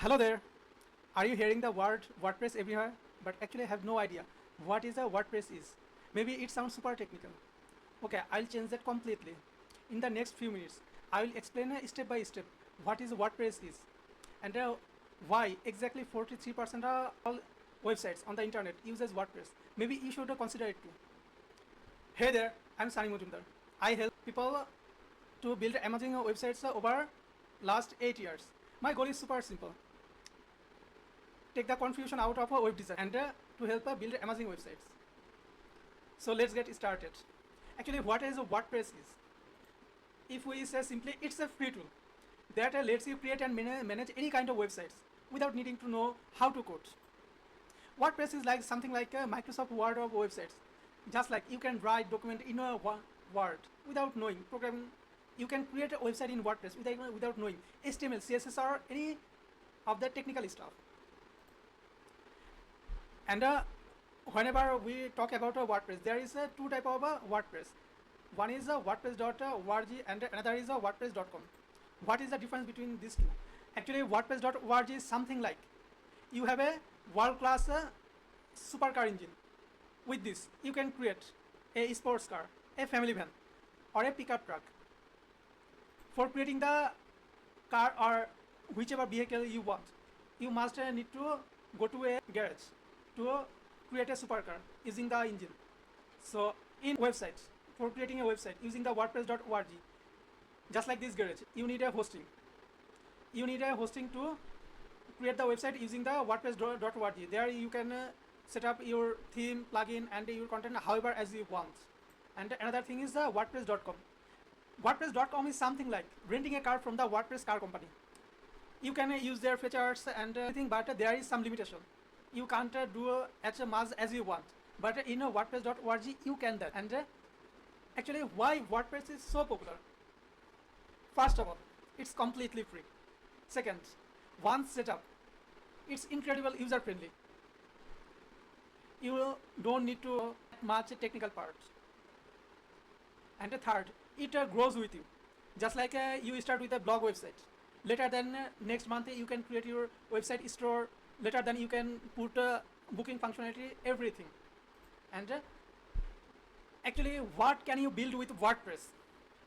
Hello there. Are you hearing the word WordPress everywhere? But actually I have no idea what is a WordPress is. Maybe it sounds super technical. Okay, I'll change that completely. In the next few minutes, I will explain step by step what is WordPress is and why exactly 43% of all websites on the internet uses WordPress. Maybe you should consider it too. Hey there, I'm Sunny Mujumdar. I help people to build amazing websites over last 8 years. My goal is super simple. Take the confusion out of a web design and to help build amazing websites. So let's get started. Actually, what is a WordPress is? If we say simply, it's a free tool that lets you create and manage any kind of websites without needing to know how to code. WordPress is like something like a Microsoft Word of websites. Just like you can write document in a Word without knowing programming, you can create a website in WordPress without knowing HTML, CSS or any of the technical stuff. And whenever we talk about a WordPress, there is two type of WordPress. One is WordPress.org and another is WordPress.com. What is the difference between these two? Actually, WordPress.org is something like you have a world-class supercar engine. With this, you can create a sports car, a family van, or a pickup truck. For creating the car or whichever vehicle you want, you must need to go to a garage to create a supercar using the engine. So in websites, for creating a website using the WordPress.org, just like this garage, you need a hosting. You need a hosting to create the website using the WordPress.org. There you can set up your theme, plugin, and your content however as you want. And another thing is the WordPress.com. WordPress.com is something like renting a car from the WordPress car company. You can use their features and everything, but there is some limitation. You can't do as much as you want. But in WordPress.org, you can that. And actually, why WordPress is so popular? First of all, it's completely free. Second, once set up, it's incredible user friendly. You don't need to much technical parts. And third, it grows with you. Just like you start with a blog website. Later than next month you can create your website store. Later than you can put booking functionality, everything. And actually, what can you build with WordPress?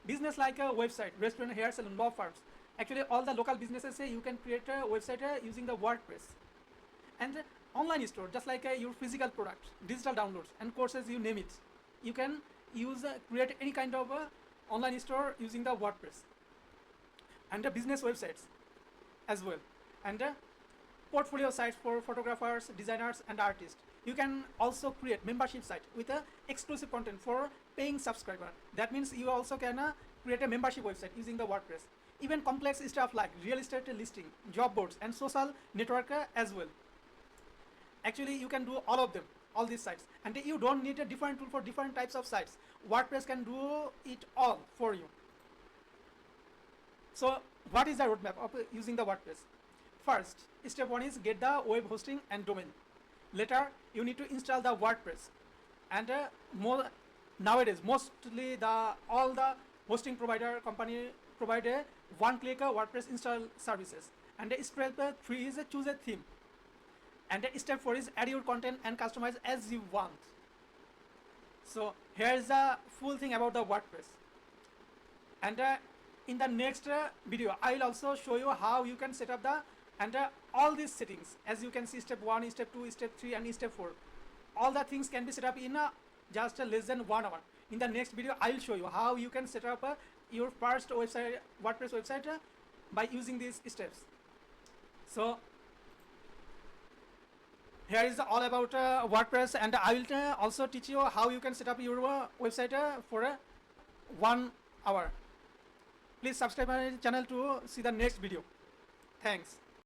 Business like a website, restaurant, hair salon, law firms. Actually, all the local businesses say you can create a website using the WordPress. And online store, just like your physical product, digital downloads and courses, you name it. You can use create any kind of online store using the WordPress. And business websites as well. And portfolio sites for photographers, designers, and artists. You can also create membership site with exclusive content for paying subscriber. That means you also can create a membership website using the WordPress. Even complex stuff like real estate listing, job boards, and social network as well. Actually, you can do all of them, all these sites, and you don't need a different tool for different types of sites. WordPress can do it all for you. So what is the roadmap of using the WordPress? First, step 1 is get the web hosting and domain. Later, you need to install the WordPress. And nowadays, mostly all the hosting provider company provide a one-click WordPress install services. And step 3 is choose a theme. And step 4 is add your content and customize as you want. So here is the full thing about the WordPress. And in the next video, I will also show you how you can set up the all these settings. As you can see, step 1, step 2, step 3, and step 4. All the things can be set up in just less than 1 hour. In the next video, I will show you how you can set up your first website, WordPress website by using these steps. So here is all about WordPress, and I will also teach you how you can set up your website for 1 hour. Please subscribe my channel to see the next video. Thanks.